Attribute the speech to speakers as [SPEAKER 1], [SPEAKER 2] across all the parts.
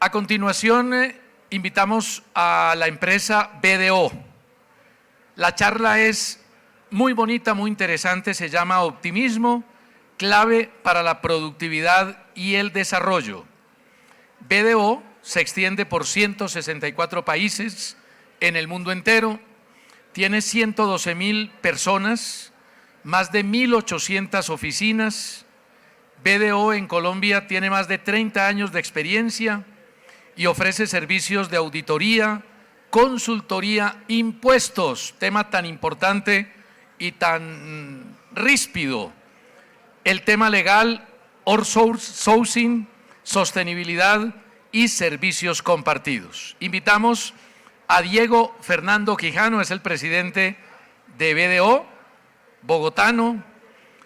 [SPEAKER 1] A continuación, invitamos a la empresa BDO. La charla es muy bonita, muy interesante, se llama Optimismo, clave para la productividad y el desarrollo. BDO se extiende por 164 países en el mundo entero, tiene 112.000 personas, más de 1.800 oficinas. BDO en Colombia tiene más de 30 años de experiencia y ofrece servicios de auditoría, consultoría, impuestos, tema tan importante y tan ríspido. El tema legal, outsourcing, sostenibilidad y servicios compartidos. Invitamos a Diego Fernando Quijano, es el presidente de BDO, bogotano.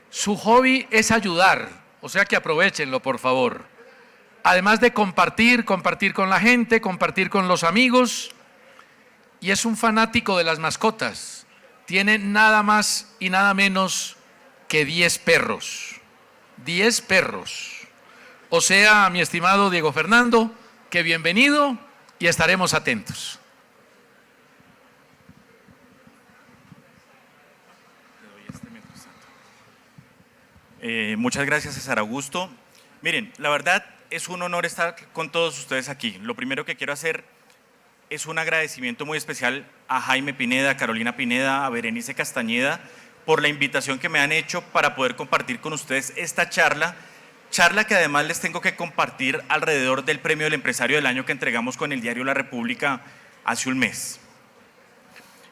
[SPEAKER 1] Su hobby es ayudar, o sea que aprovechenlo, por favor. Además de compartir con la gente, compartir con los amigos, y es un fanático de las mascotas. Tiene nada más y nada menos que 10 perros. 10 perros. O sea, mi estimado Diego Fernando, que bienvenido y estaremos atentos.
[SPEAKER 2] Muchas gracias, César Augusto. Miren, la verdad es un honor estar con todos ustedes aquí. Lo primero que quiero hacer es un agradecimiento muy especial a Jaime Pineda, a Carolina Pineda, a Berenice Castañeda por la invitación que me han hecho para poder compartir con ustedes esta charla que además les tengo que compartir alrededor del Premio del Empresario del Año que entregamos con el diario La República hace un mes.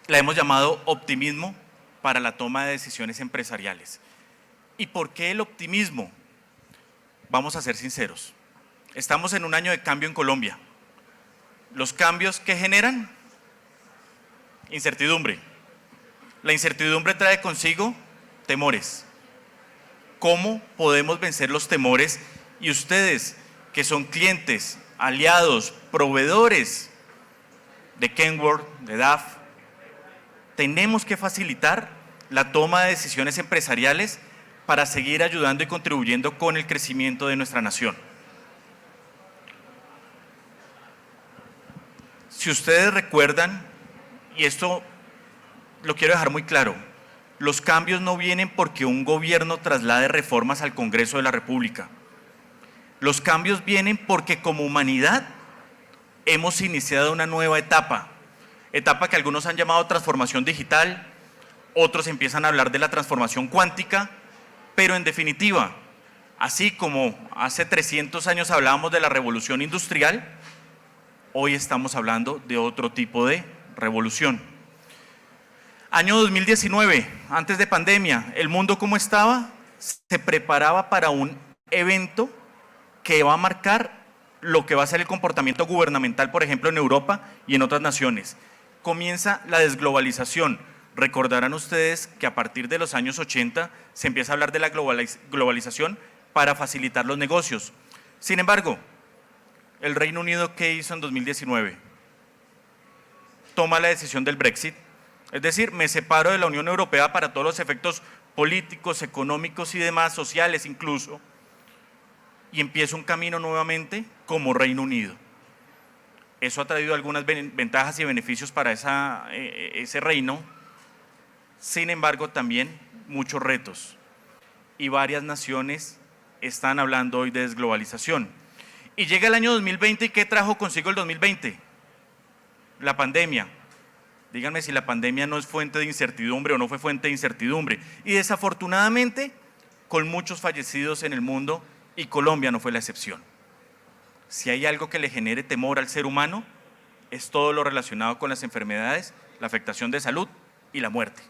[SPEAKER 2] La hemos llamado Optimismo para la toma de decisiones empresariales. ¿Y por qué el optimismo? Vamos a ser sinceros. Estamos en un año de cambio en Colombia. ¿Los cambios qué generan? Incertidumbre. La incertidumbre trae consigo temores. ¿Cómo podemos vencer los temores? Y ustedes, que son clientes, aliados, proveedores de Kenworth, de DAF, tenemos que facilitar la toma de decisiones empresariales para seguir ayudando y contribuyendo con el crecimiento de nuestra nación. Si ustedes recuerdan, y esto lo quiero dejar muy claro, los cambios no vienen porque un gobierno traslade reformas al Congreso de la República. Los cambios vienen porque como humanidad hemos iniciado una nueva etapa que algunos han llamado transformación digital, otros empiezan a hablar de la transformación cuántica, pero en definitiva, así como hace 300 años hablábamos de la revolución industrial, hoy estamos hablando de otro tipo de revolución. Año 2019, antes de pandemia, ¿el mundo cómo estaba? Se preparaba para un evento que va a marcar lo que va a ser el comportamiento gubernamental, por ejemplo, en Europa y en otras naciones. Comienza la desglobalización. Recordarán ustedes que a partir de los años 80 se empieza a hablar de la globalización para facilitar los negocios. Sin embargo, el Reino Unido, ¿qué hizo en 2019? Toma la decisión del Brexit, es decir, me separo de la Unión Europea para todos los efectos políticos, económicos y demás, sociales incluso, y empiezo un camino nuevamente como Reino Unido. Eso ha traído algunas ventajas y beneficios para ese reino. Sin embargo, también muchos retos y varias naciones están hablando hoy de desglobalización. Y llega el año 2020 y ¿qué trajo consigo el 2020? La pandemia. Díganme si la pandemia no es fuente de incertidumbre o no fue fuente de incertidumbre. Y desafortunadamente, con muchos fallecidos en el mundo, y Colombia no fue la excepción. Si hay algo que le genere temor al ser humano, es todo lo relacionado con las enfermedades, la afectación de salud y la muerte.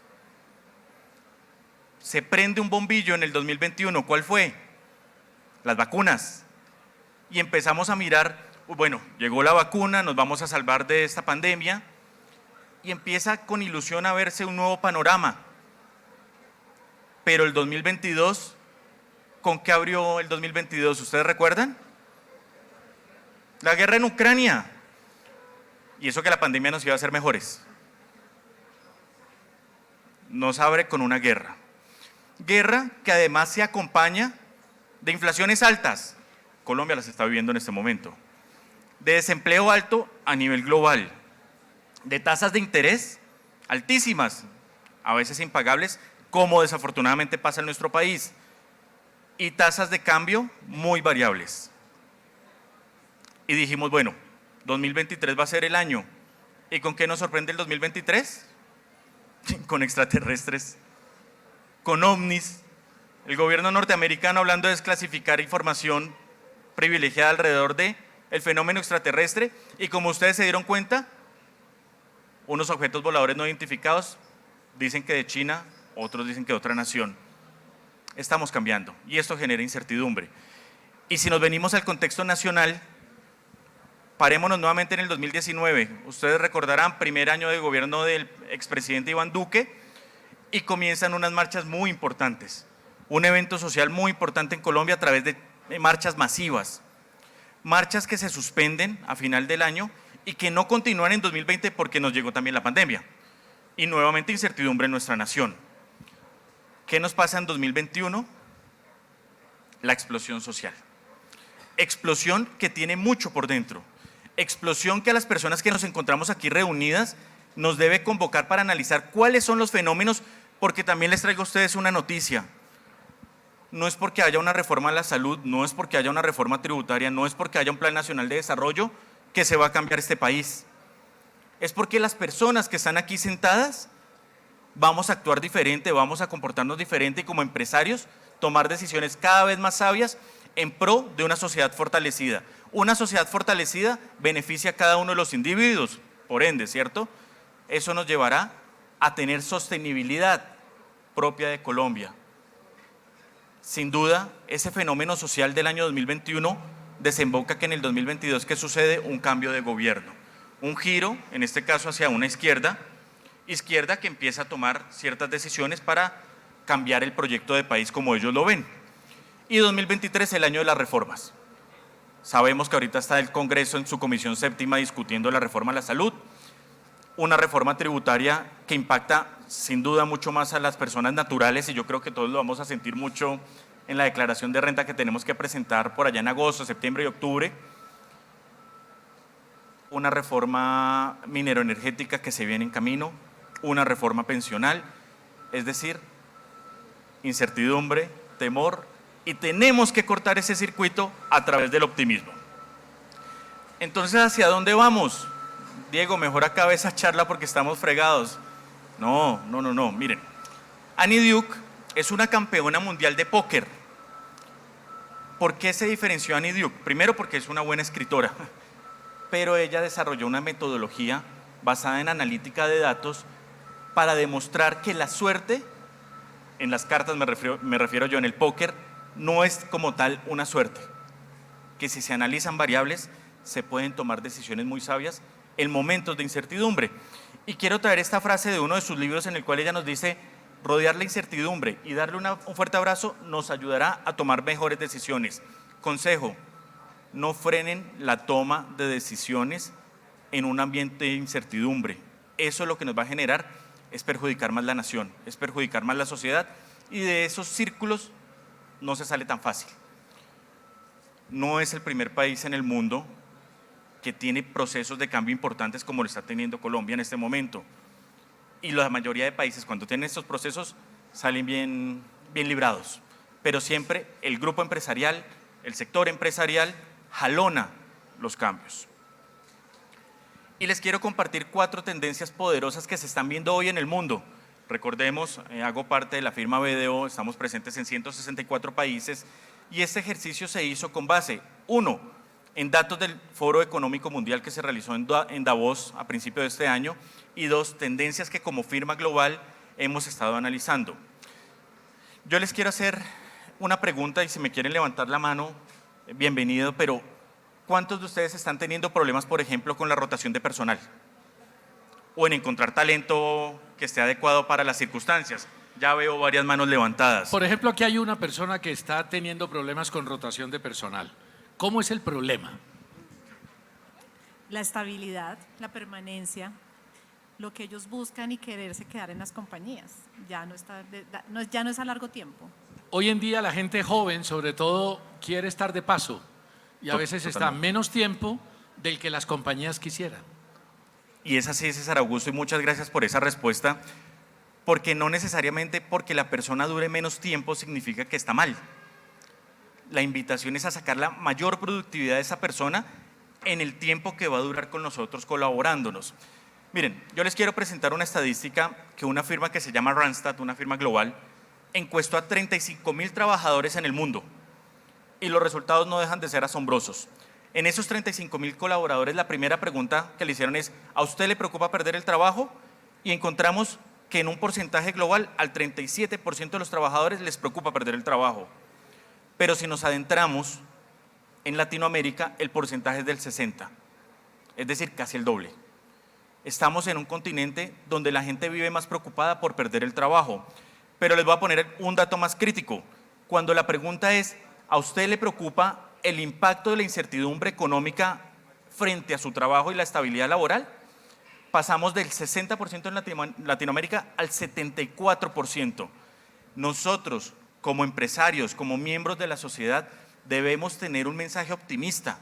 [SPEAKER 2] Se prende un bombillo en el 2021, ¿cuál fue? Las vacunas. Y empezamos a mirar, bueno, llegó la vacuna, nos vamos a salvar de esta pandemia, y empieza con ilusión a verse un nuevo panorama. Pero el 2022, ¿con qué abrió el 2022? ¿Ustedes recuerdan? La guerra en Ucrania. Y eso que la pandemia nos iba a hacer mejores. Nos abre con una guerra. Guerra que además se acompaña de inflaciones altas. Colombia las está viviendo en este momento. de desempleo alto a nivel global, de tasas de interés altísimas, a veces impagables, como desafortunadamente pasa en nuestro país, y tasas de cambio muy variables. Y dijimos, bueno, 2023 va a ser el año. ¿Y con qué nos sorprende el 2023? Con extraterrestres, con ovnis, el gobierno norteamericano hablando de desclasificar información privilegiada alrededor de el fenómeno extraterrestre, y como ustedes se dieron cuenta, unos objetos voladores no identificados, dicen que de China, otros dicen que de otra nación. Estamos cambiando y esto genera incertidumbre. Y si nos venimos al contexto nacional, parémonos nuevamente en el 2019. Ustedes recordarán, primer año de gobierno del expresidente Iván Duque, y comienzan unas marchas muy importantes. Un evento social muy importante en Colombia a través de marchas masivas. Marchas que se suspenden a final del año y que no continúan en 2020 porque nos llegó también la pandemia. Y nuevamente incertidumbre en nuestra nación. ¿Qué nos pasa en 2021? La explosión social. Explosión que tiene mucho por dentro. Explosión que a las personas que nos encontramos aquí reunidas nos debe convocar para analizar cuáles son los fenómenos, porque también les traigo a ustedes una noticia. No es porque haya una reforma a la salud, no es porque haya una reforma tributaria, no es porque haya un plan nacional de desarrollo que se va a cambiar este país. Es porque las personas que están aquí sentadas vamos a actuar diferente, vamos a comportarnos diferente y como empresarios tomar decisiones cada vez más sabias en pro de una sociedad fortalecida. Una sociedad fortalecida beneficia a cada uno de los individuos, por ende, ¿cierto? Eso nos llevará a tener sostenibilidad propia de Colombia. Sin duda, ese fenómeno social del año 2021 desemboca que en el 2022, ¿qué sucede? Un cambio de gobierno, un giro, en este caso hacia una izquierda que empieza a tomar ciertas decisiones para cambiar el proyecto de país como ellos lo ven. Y 2023 el año de las reformas. Sabemos que ahorita está el Congreso en su comisión séptima discutiendo la reforma a la salud, una reforma tributaria que impacta sin duda mucho más a las personas naturales, y yo creo que todos lo vamos a sentir mucho en la declaración de renta que tenemos que presentar por allá en agosto, septiembre y octubre. Una reforma mineroenergética que se viene en camino, una reforma pensional, es decir, incertidumbre, temor, y tenemos que cortar ese circuito a través del optimismo. Entonces, ¿hacia dónde vamos? Diego, mejor acabe esa charla porque estamos fregados. No, miren. Annie Duke es una campeona mundial de póker. ¿Por qué se diferenció Annie Duke? Primero porque es una buena escritora, pero ella desarrolló una metodología basada en analítica de datos para demostrar que la suerte, en las cartas me refiero yo, en el póker, no es como tal una suerte, que si se analizan variables se pueden tomar decisiones muy sabias en momentos de incertidumbre. Y quiero traer esta frase de uno de sus libros en el cual ella nos dice: rodear la incertidumbre y darle un fuerte abrazo nos ayudará a tomar mejores decisiones. Consejo: no frenen la toma de decisiones en un ambiente de incertidumbre. Eso lo que nos va a generar es perjudicar más la nación, es perjudicar más la sociedad, y de esos círculos no se sale tan fácil. No es el primer país en el mundo que tiene procesos de cambio importantes como lo está teniendo Colombia en este momento. Y la mayoría de países, cuando tienen estos procesos, salen bien librados. Pero siempre el grupo empresarial, el sector empresarial, jalona los cambios. Y les quiero compartir 4 tendencias poderosas que se están viendo hoy en el mundo. Recordemos, hago parte de la firma BDO, estamos presentes en 164 países, y este ejercicio se hizo con base, 1, en datos del Foro Económico Mundial que se realizó en Davos a principios de este año, y 2, tendencias que como firma global hemos estado analizando. Yo les quiero hacer una pregunta, y si me quieren levantar la mano, bienvenido, pero ¿cuántos de ustedes están teniendo problemas, por ejemplo, con la rotación de personal? O en encontrar talento que esté adecuado para las circunstancias. Ya veo varias manos levantadas.
[SPEAKER 1] Por ejemplo, aquí hay una persona que está teniendo problemas con rotación de personal. ¿Cómo es el problema?
[SPEAKER 3] La estabilidad, la permanencia, lo que ellos buscan y quererse quedar en las compañías. Ya no es a largo tiempo.
[SPEAKER 1] Hoy en día la gente joven, sobre todo, quiere estar de paso y a veces está menos tiempo del que las compañías quisieran.
[SPEAKER 2] Y es así, César Augusto, y muchas gracias por esa respuesta, porque no necesariamente porque la persona dure menos tiempo significa que está mal. La invitación es a sacar la mayor productividad de esa persona en el tiempo que va a durar con nosotros colaborándonos. Miren, yo les quiero presentar una estadística que una firma que se llama Randstad, una firma global, encuestó a 35.000 trabajadores en el mundo y los resultados no dejan de ser asombrosos. En esos 35.000 colaboradores, la primera pregunta que le hicieron es: ¿a usted le preocupa perder el trabajo? Y encontramos que en un porcentaje global al 37% de los trabajadores les preocupa perder el trabajo. Pero si nos adentramos en Latinoamérica, el porcentaje es del 60%, es decir, casi el doble. Estamos en un continente donde la gente vive más preocupada por perder el trabajo. Pero les voy a poner un dato más crítico. Cuando la pregunta es: ¿a usted le preocupa el impacto de la incertidumbre económica frente a su trabajo y la estabilidad laboral? Pasamos del 60% en Latinoamérica al 74%. Nosotros, como empresarios, como miembros de la sociedad, debemos tener un mensaje optimista,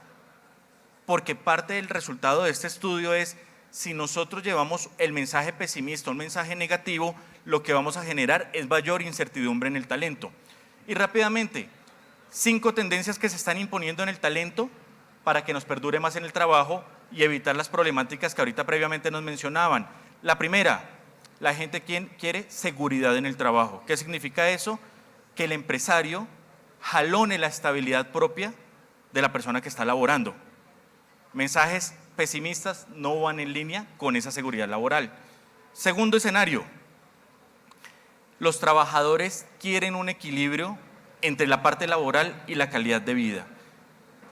[SPEAKER 2] porque parte del resultado de este estudio es: si nosotros llevamos el mensaje pesimista, un mensaje negativo, lo que vamos a generar es mayor incertidumbre en el talento. Y rápidamente, 5 tendencias que se están imponiendo en el talento para que nos perdure más en el trabajo y evitar las problemáticas que ahorita previamente nos mencionaban. La primera, la gente quiere seguridad en el trabajo. ¿Qué significa eso? Que el empresario jalone la estabilidad propia de la persona que está laborando. Mensajes pesimistas no van en línea con esa seguridad laboral. Segundo escenario, los trabajadores quieren un equilibrio entre la parte laboral y la calidad de vida.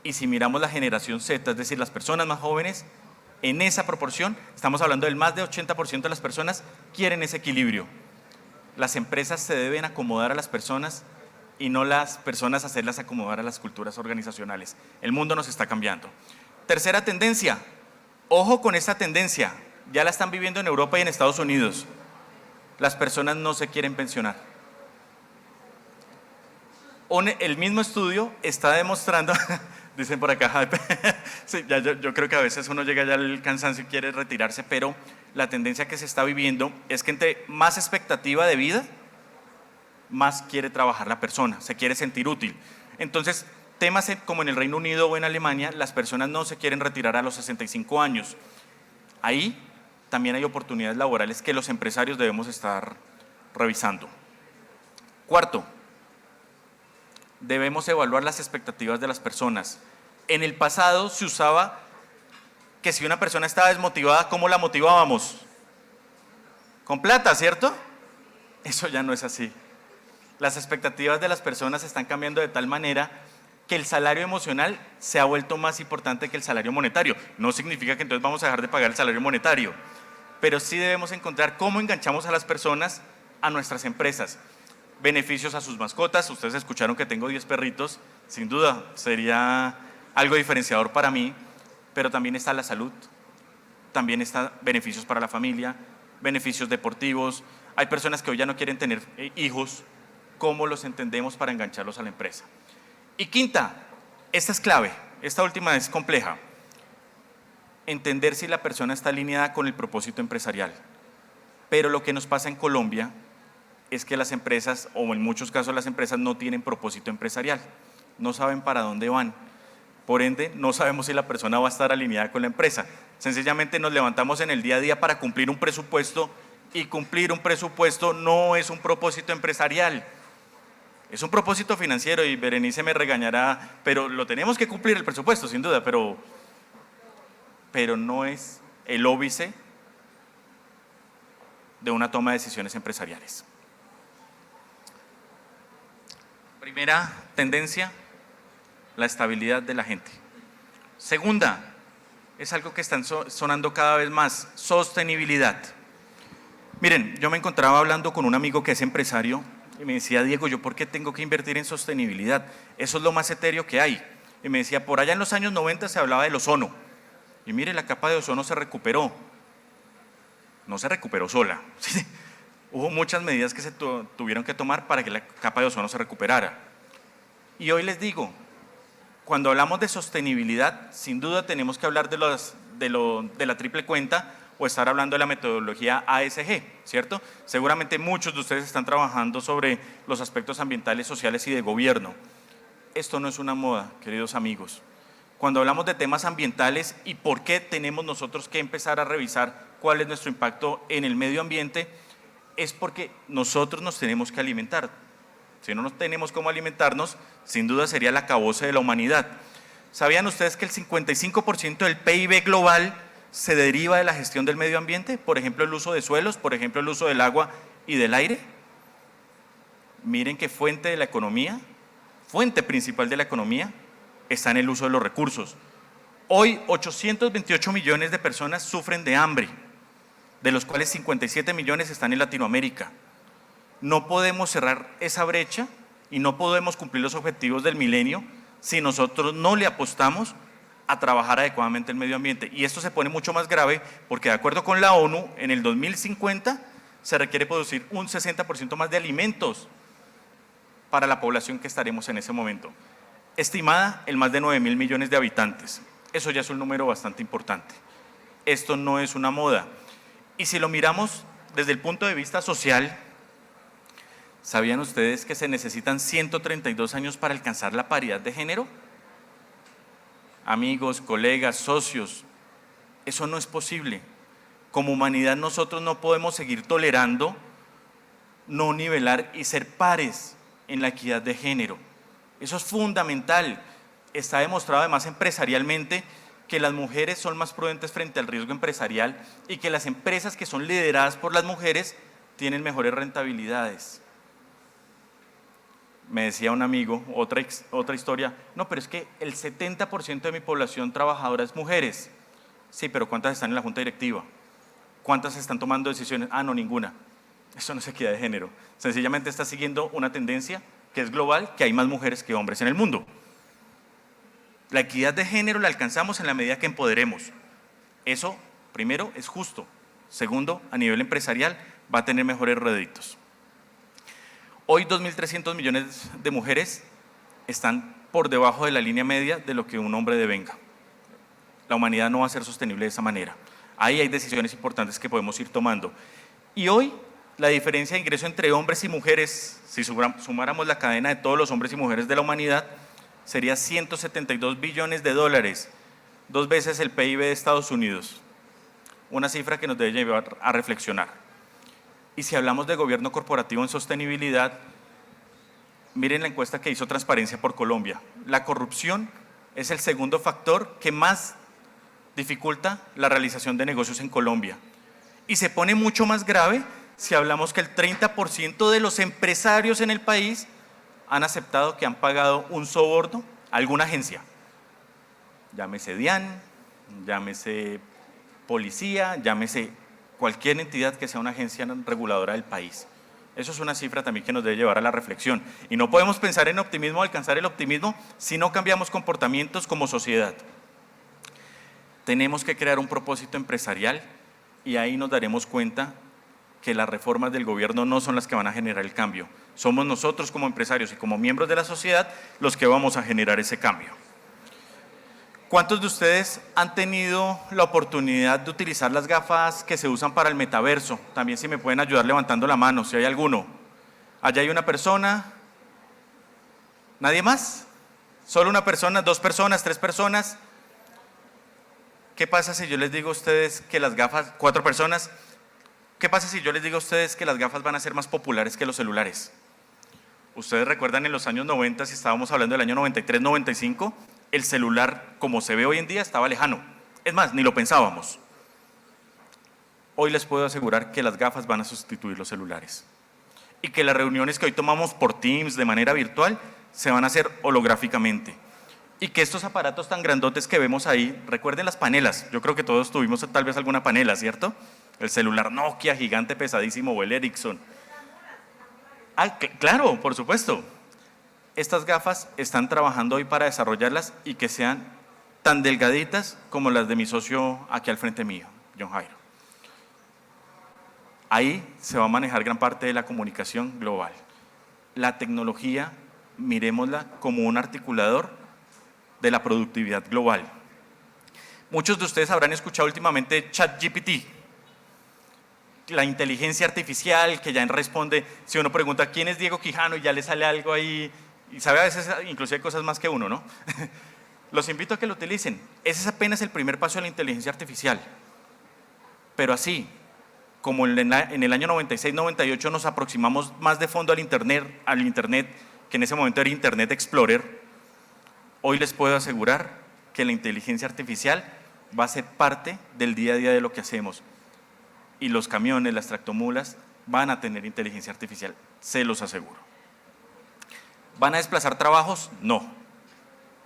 [SPEAKER 2] Y si miramos la generación Z, es decir, las personas más jóvenes, en esa proporción, estamos hablando del más de 80% de las personas quieren ese equilibrio. Las empresas se deben acomodar a las personas y no las personas hacerlas acomodar a las culturas organizacionales. El mundo nos está cambiando. Tercera tendencia, ojo con esta tendencia, ya la están viviendo en Europa y en Estados Unidos. Las personas no se quieren pensionar. El mismo estudio está demostrando, dicen por acá, sí, yo creo que a veces uno llega ya al cansancio y quiere retirarse, pero la tendencia que se está viviendo es que entre más expectativa de vida, más quiere trabajar la persona, se quiere sentir útil. Entonces, temas como en el Reino Unido o en Alemania, las personas no se quieren retirar a los 65 años. Ahí también hay oportunidades laborales que los empresarios debemos estar revisando. Cuarto, debemos evaluar las expectativas de las personas. En el pasado se usaba que si una persona estaba desmotivada, ¿cómo la motivábamos? Con plata, ¿cierto? Eso ya no es así. Las expectativas de las personas están cambiando de tal manera que el salario emocional se ha vuelto más importante que el salario monetario. No significa que entonces vamos a dejar de pagar el salario monetario, pero sí debemos encontrar cómo enganchamos a las personas a nuestras empresas. Beneficios a sus mascotas, ustedes escucharon que tengo 10 perritos, sin duda sería algo diferenciador para mí, pero también está la salud, también está beneficios para la familia, beneficios deportivos. Hay personas que hoy ya no quieren tener hijos, ¿cómo los entendemos para engancharlos a la empresa? Y quinta, esta es clave, esta última es compleja, entender si la persona está alineada con el propósito empresarial. Pero lo que nos pasa en Colombia es que las empresas, o en muchos casos las empresas, no tienen propósito empresarial, no saben para dónde van. Por ende, no sabemos si la persona va a estar alineada con la empresa. Sencillamente nos levantamos en el día a día para cumplir un presupuesto, y cumplir un presupuesto no es un propósito empresarial. Es un propósito financiero, y Berenice me regañará, pero lo tenemos que cumplir el presupuesto, sin duda, pero no es el óbice de una toma de decisiones empresariales. Primera tendencia, la estabilidad de la gente. Segunda, es algo que está sonando cada vez más, sostenibilidad. Miren, yo me encontraba hablando con un amigo que es empresario y me decía: Diego, ¿yo por qué tengo que invertir en sostenibilidad? Eso es lo más etéreo que hay. Y me decía, por allá en los años 90 se hablaba del ozono. Y mire, la capa de ozono se recuperó. No se recuperó sola. Hubo muchas medidas que se tuvieron que tomar para que la capa de ozono se recuperara. Y hoy les digo, cuando hablamos de sostenibilidad, sin duda tenemos que hablar de la triple cuenta o estar hablando de la metodología ASG, ¿cierto? Seguramente muchos de ustedes están trabajando sobre los aspectos ambientales, sociales y de gobierno. Esto no es una moda, queridos amigos. Cuando hablamos de temas ambientales y por qué tenemos nosotros que empezar a revisar cuál es nuestro impacto en el medio ambiente, es porque nosotros nos tenemos que alimentar. Si no tenemos cómo alimentarnos, sin duda sería el acabose de la humanidad. ¿Sabían ustedes que el 55% del PIB global se deriva de la gestión del medio ambiente? Por ejemplo, el uso de suelos, por ejemplo, el uso del agua y del aire. Miren qué fuente de la economía, fuente principal de la economía, está en el uso de los recursos. Hoy, 828 millones de personas sufren de hambre, de los cuales 57 millones están en Latinoamérica. No podemos cerrar esa brecha y no podemos cumplir los objetivos del milenio si nosotros no le apostamos a trabajar adecuadamente el medio ambiente. Y esto se pone mucho más grave porque, de acuerdo con la ONU, en el 2050 se requiere producir un 60% más de alimentos para la población que estaremos en ese momento, estimada en más de 9.000 millones de habitantes. Eso ya es un número bastante importante. Esto no es una moda. Y si lo miramos desde el punto de vista social, ¿sabían ustedes que se necesitan 132 años para alcanzar la paridad de género? Amigos, colegas, socios, eso no es posible. Como humanidad nosotros no podemos seguir tolerando no nivelar y ser pares en la equidad de género. Eso es fundamental. Está demostrado además empresarialmente que las mujeres son más prudentes frente al riesgo empresarial y que las empresas que son lideradas por las mujeres tienen mejores rentabilidades. Me decía un amigo, otra historia, no, pero es que el 70% de mi población trabajadora es mujeres. Sí, pero ¿cuántas están en la junta directiva? ¿Cuántas están tomando decisiones? Ah, no, ninguna. Eso no es equidad de género. Sencillamente está siguiendo una tendencia que es global, que hay más mujeres que hombres en el mundo. La equidad de género la alcanzamos en la medida que empoderemos. Eso, primero, es justo. Segundo, a nivel empresarial, va a tener mejores réditos. Hoy 2.300 millones de mujeres están por debajo de la línea media de lo que un hombre devenga. La humanidad no va a ser sostenible de esa manera. Ahí hay decisiones importantes que podemos ir tomando. Y hoy la diferencia de ingreso entre hombres y mujeres, si sumáramos la cadena de todos los hombres y mujeres de la humanidad, sería 172 billones de dólares, 2 veces el PIB de Estados Unidos. Una cifra que nos debe llevar a reflexionar. Y si hablamos de gobierno corporativo en sostenibilidad, miren la encuesta que hizo Transparencia por Colombia. La corrupción es el segundo factor que más dificulta la realización de negocios en Colombia. Y se pone mucho más grave si hablamos que el 30% de los empresarios en el país han aceptado que han pagado un soborno a alguna agencia. Llámese DIAN, llámese policía, llámese cualquier entidad que sea una agencia reguladora del país. Eso es una cifra también que nos debe llevar a la reflexión. Y no podemos pensar en optimismo o alcanzar el optimismo si no cambiamos comportamientos como sociedad. Tenemos que crear un propósito empresarial y ahí nos daremos cuenta que las reformas del gobierno no son las que van a generar el cambio. Somos nosotros como empresarios y como miembros de la sociedad los que vamos a generar ese cambio. ¿Cuántos de ustedes han tenido la oportunidad de utilizar las gafas que se usan para el metaverso? También si me pueden ayudar levantando la mano, si hay alguno. Allá hay una persona. ¿Nadie más? ¿Solo una persona, 2 personas, 3 personas? ¿Qué pasa si yo les digo a ustedes que las gafas, 4 personas? ¿Qué pasa si yo les digo a ustedes que las gafas van a ser más populares que los celulares? Ustedes recuerdan en los años 90, si estábamos hablando del año 93, 95, el celular, como se ve hoy en día, estaba lejano. Es más, ni lo pensábamos. Hoy les puedo asegurar que las gafas van a sustituir los celulares. Y que las reuniones que hoy tomamos por Teams de manera virtual se van a hacer holográficamente. Y que estos aparatos tan grandotes que vemos ahí, recuerden las panelas. Yo creo que todos tuvimos tal vez alguna panela, ¿cierto? El celular Nokia gigante pesadísimo o el Ericsson. Ah, claro, por supuesto. Estas gafas están trabajando hoy para desarrollarlas y que sean tan delgaditas como las de mi socio aquí al frente mío, John Jairo. Ahí se va a manejar gran parte de la comunicación global. La tecnología, miremosla como un articulador de la productividad global. Muchos de ustedes habrán escuchado últimamente ChatGPT, la inteligencia artificial que ya responde, si uno pregunta quién es Diego Quijano y ya le sale algo ahí, y sabe a veces inclusive cosas más que uno, ¿no? Los invito a que lo utilicen. Ese es apenas el primer paso de la inteligencia artificial. Pero así, como en el año 96-98 nos aproximamos más de fondo al Internet, que en ese momento era Internet Explorer, hoy les puedo asegurar que la inteligencia artificial va a ser parte del día a día de lo que hacemos. Y los camiones, las tractomulas, van a tener inteligencia artificial, se los aseguro. ¿Van a desplazar trabajos? No,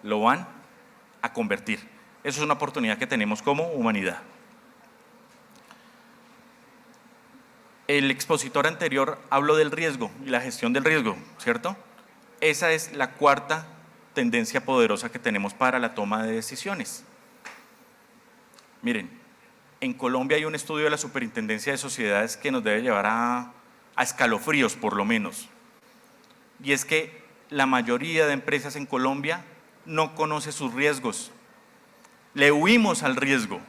[SPEAKER 2] lo van a convertir. Eso es una oportunidad que tenemos como humanidad. El expositor anterior habló del riesgo y la gestión del riesgo, ¿cierto? Esa es la cuarta tendencia poderosa que tenemos para la toma de decisiones. Miren, en Colombia hay un estudio de la Superintendencia de Sociedades que nos debe llevar a escalofríos, por lo menos. Y es que la mayoría de empresas en Colombia no conoce sus riesgos. Le huimos al riesgo.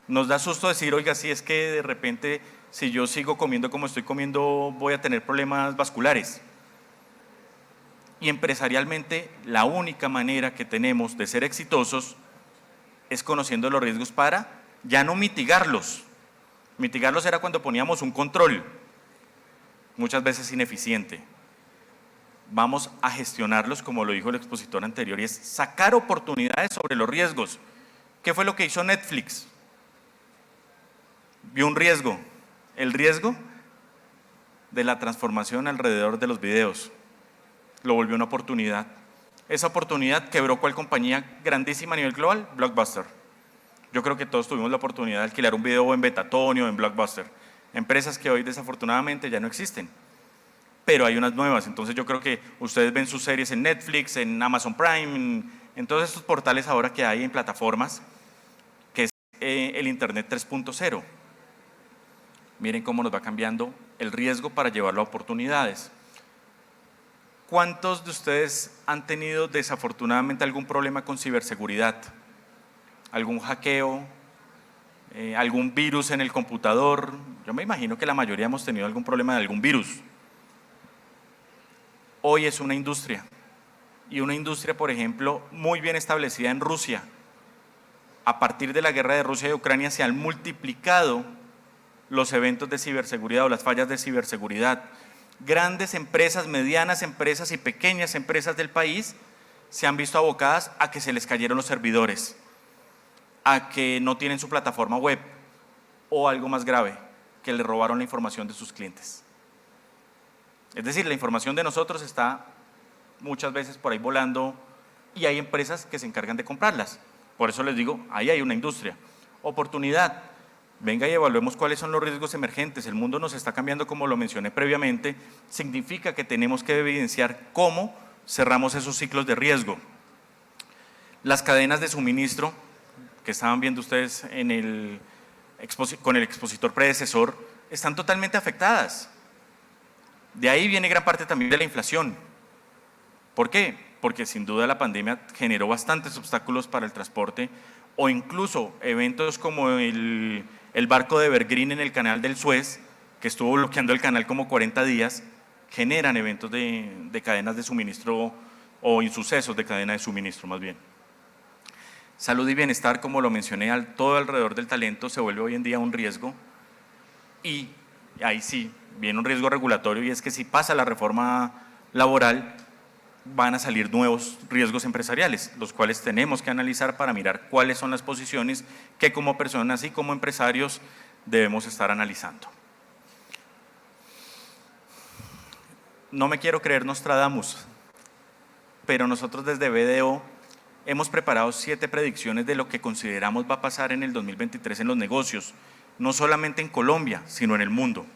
[SPEAKER 2] Nos da susto decir, oiga, si es que de repente, si yo sigo comiendo como estoy comiendo, voy a tener problemas vasculares. Y empresarialmente, la única manera que tenemos de ser exitosos es conociendo los riesgos para ya no mitigarlos. Mitigarlos era cuando poníamos un control, muchas veces ineficiente. Vamos a gestionarlos, como lo dijo el expositor anterior, y es sacar oportunidades sobre los riesgos. ¿Qué fue lo que hizo Netflix? Vio un riesgo, el riesgo de la transformación alrededor de los videos. Lo volvió una oportunidad. Esa oportunidad quebró cuál compañía grandísima a nivel global, Blockbuster. Yo creo que todos tuvimos la oportunidad de alquilar un video en Betatón o en Blockbuster. Empresas que hoy desafortunadamente ya no existen, pero hay unas nuevas. Entonces yo creo que ustedes ven sus series en Netflix, en Amazon Prime, en todos estos portales ahora que hay en plataformas, que es el Internet 3.0. Miren cómo nos va cambiando el riesgo para llevarlo a oportunidades. ¿Cuántos de ustedes han tenido desafortunadamente algún problema con ciberseguridad? ¿Algún hackeo? ¿Algún virus en el computador? Yo me imagino que la mayoría hemos tenido algún problema de algún virus. Hoy es una industria, y una industria, por ejemplo, muy bien establecida en Rusia. A partir de la guerra de Rusia y Ucrania se han multiplicado los eventos de ciberseguridad o las fallas de ciberseguridad. Grandes empresas, medianas empresas y pequeñas empresas del país se han visto abocadas a que se les cayeron los servidores, a que no tienen su plataforma web, o algo más grave, que le robaron la información de sus clientes. Es decir, la información de nosotros está muchas veces por ahí volando y hay empresas que se encargan de comprarlas. Por eso les digo, ahí hay una industria. Oportunidad. Venga y evaluemos cuáles son los riesgos emergentes. El mundo nos está cambiando, como lo mencioné previamente. Significa que tenemos que evidenciar cómo cerramos esos ciclos de riesgo. Las cadenas de suministro, que estaban viendo ustedes con el expositor predecesor, están totalmente afectadas. De ahí viene gran parte también de la inflación. ¿Por qué? Porque sin duda la pandemia generó bastantes obstáculos para el transporte, o incluso eventos como el barco de Evergreen en el canal del Suez, que estuvo bloqueando el canal como 40 días, generan eventos de cadenas de suministro o insucesos de cadena de suministro más bien. Salud y bienestar, como lo mencioné, todo alrededor del talento se vuelve hoy en día un riesgo, y ahí sí viene un riesgo regulatorio, y es que si pasa la reforma laboral van a salir nuevos riesgos empresariales, los cuales tenemos que analizar para mirar cuáles son las posiciones que como personas y como empresarios debemos estar analizando. No me quiero creer Nostradamus, pero nosotros desde BDO hemos preparado 7 predicciones de lo que consideramos va a pasar en el 2023 en los negocios, no solamente en Colombia, sino en el mundo.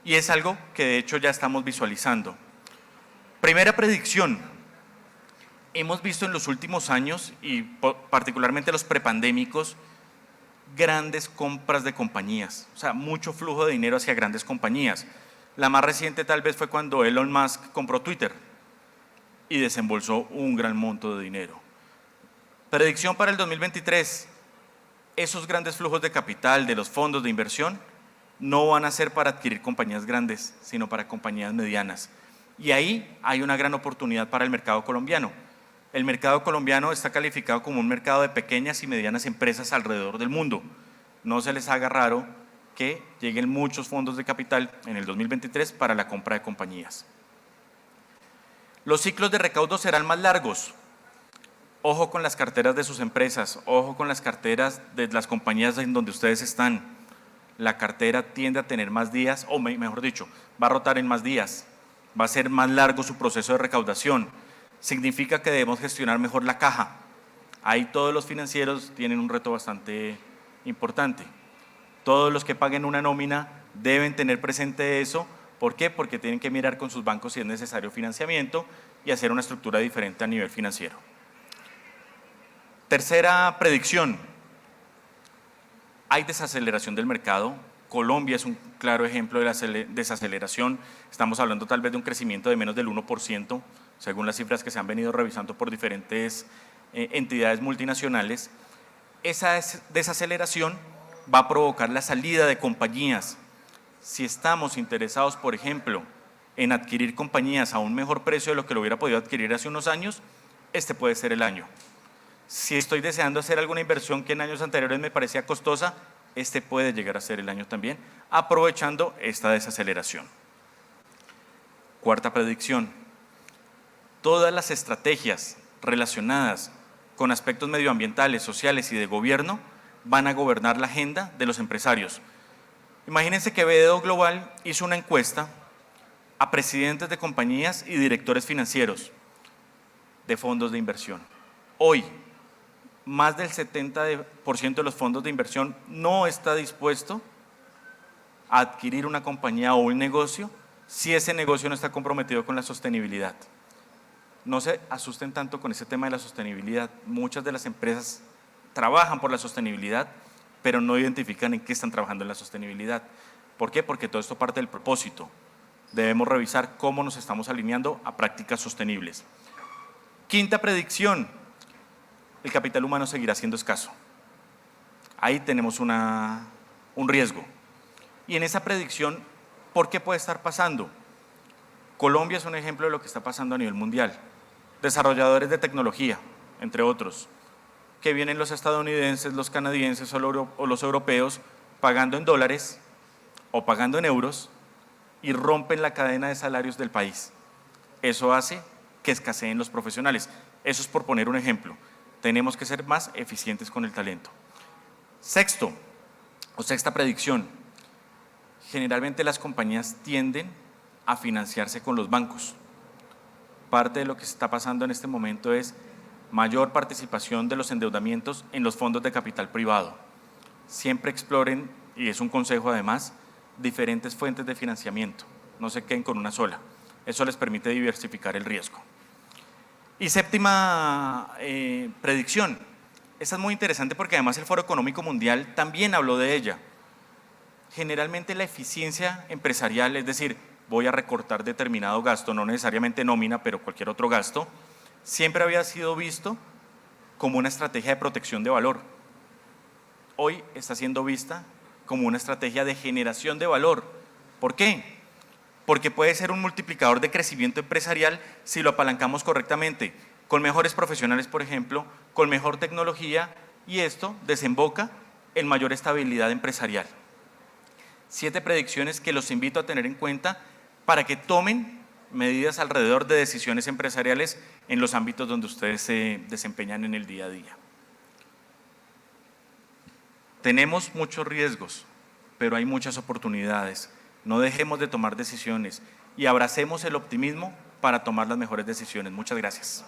[SPEAKER 2] Y es algo que de hecho ya estamos visualizando. Primera predicción, hemos visto en los últimos años, y particularmente los prepandémicos, grandes compras de compañías, o sea, mucho flujo de dinero hacia grandes compañías. La más reciente tal vez fue cuando Elon Musk compró Twitter y desembolsó un gran monto de dinero. Predicción para el 2023. Esos grandes flujos de capital de los fondos de inversión no van a ser para adquirir compañías grandes, sino para compañías medianas. Y ahí hay una gran oportunidad para el mercado colombiano. El mercado colombiano está calificado como un mercado de pequeñas y medianas empresas alrededor del mundo. No se les haga raro que lleguen muchos fondos de capital en el 2023 para la compra de compañías. Los ciclos de recaudo serán más largos. Ojo con las carteras de sus empresas, ojo con las carteras de las compañías en donde ustedes están. La cartera tiende a tener más días, o mejor dicho, va a rotar en más días. Va a ser más largo su proceso de recaudación. Significa que debemos gestionar mejor la caja. Ahí todos los financieros tienen un reto bastante importante. Todos los que paguen una nómina deben tener presente eso. ¿Por qué? Porque tienen que mirar con sus bancos si es necesario financiamiento y hacer una estructura diferente a nivel financiero. Tercera predicción. Hay desaceleración del mercado. Colombia es un claro ejemplo de la desaceleración. Estamos hablando tal vez de un crecimiento de menos del 1%, según las cifras que se han venido revisando por diferentes entidades multinacionales. Esa desaceleración va a provocar la salida de compañías. Si estamos interesados, por ejemplo, en adquirir compañías a un mejor precio de lo que lo hubiera podido adquirir hace unos años, este puede ser el año. Si estoy deseando hacer alguna inversión que en años anteriores me parecía costosa, este puede llegar a ser el año también, aprovechando esta desaceleración. Cuarta predicción. Todas las estrategias relacionadas con aspectos medioambientales, sociales y de gobierno van a gobernar la agenda de los empresarios. Imagínense que BDO Global hizo una encuesta a presidentes de compañías y directores financieros de fondos de inversión. Hoy, más del 70% de los fondos de inversión no está dispuesto a adquirir una compañía o un negocio si ese negocio no está comprometido con la sostenibilidad. No se asusten tanto con ese tema de la sostenibilidad. Muchas de las empresas trabajan por la sostenibilidad, pero no identifican en qué están trabajando en la sostenibilidad. ¿Por qué? Porque todo esto parte del propósito. Debemos revisar cómo nos estamos alineando a prácticas sostenibles. Quinta predicción. El capital humano seguirá siendo escaso. Ahí tenemos un riesgo. Y en esa predicción, ¿por qué puede estar pasando? Colombia es un ejemplo de lo que está pasando a nivel mundial. Desarrolladores de tecnología, entre otros, que vienen los estadounidenses, los canadienses o los europeos pagando en dólares o pagando en euros y rompen la cadena de salarios del país. Eso hace que escaseen los profesionales. Eso es por poner un ejemplo. Tenemos que ser más eficientes con el talento. Sexta predicción. Generalmente las compañías tienden a financiarse con los bancos. Parte de lo que está pasando en este momento es mayor participación de los endeudamientos en los fondos de capital privado. Siempre exploren, y es un consejo además, diferentes fuentes de financiamiento. No se queden con una sola. Eso les permite diversificar el riesgo. Y séptima predicción. Esta es muy interesante porque además el Foro Económico Mundial también habló de ella. Generalmente la eficiencia empresarial, es decir, voy a recortar determinado gasto, no necesariamente nómina, pero cualquier otro gasto, siempre había sido visto como una estrategia de protección de valor. Hoy está siendo vista como una estrategia de generación de valor. ¿Por qué? Porque puede ser un multiplicador de crecimiento empresarial si lo apalancamos correctamente, con mejores profesionales, por ejemplo, con mejor tecnología, y esto desemboca en mayor estabilidad empresarial. 7 predicciones que los invito a tener en cuenta para que tomen medidas alrededor de decisiones empresariales en los ámbitos donde ustedes se desempeñan en el día a día. Tenemos muchos riesgos, pero hay muchas oportunidades. No dejemos de tomar decisiones y abracemos el optimismo para tomar las mejores decisiones. Muchas gracias.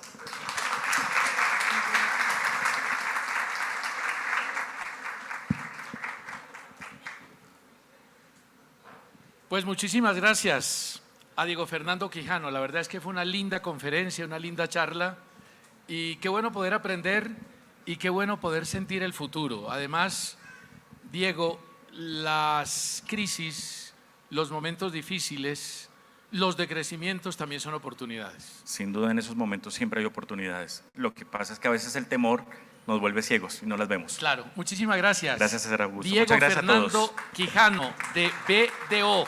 [SPEAKER 1] Pues muchísimas gracias a Diego Fernando Quijano. La verdad es que fue una linda conferencia, una linda charla y qué bueno poder aprender y qué bueno poder sentir el futuro. Además, Diego, las crisis, los momentos difíciles, los decrecimientos también son oportunidades.
[SPEAKER 2] Sin duda en esos momentos siempre hay oportunidades. Lo que pasa es que a veces el temor nos vuelve ciegos y no las vemos.
[SPEAKER 1] Claro, muchísimas gracias.
[SPEAKER 2] Gracias, César Augusto.
[SPEAKER 1] Diego
[SPEAKER 2] Muchas gracias a
[SPEAKER 1] Fernando
[SPEAKER 2] todos.
[SPEAKER 1] Quijano, de BDO.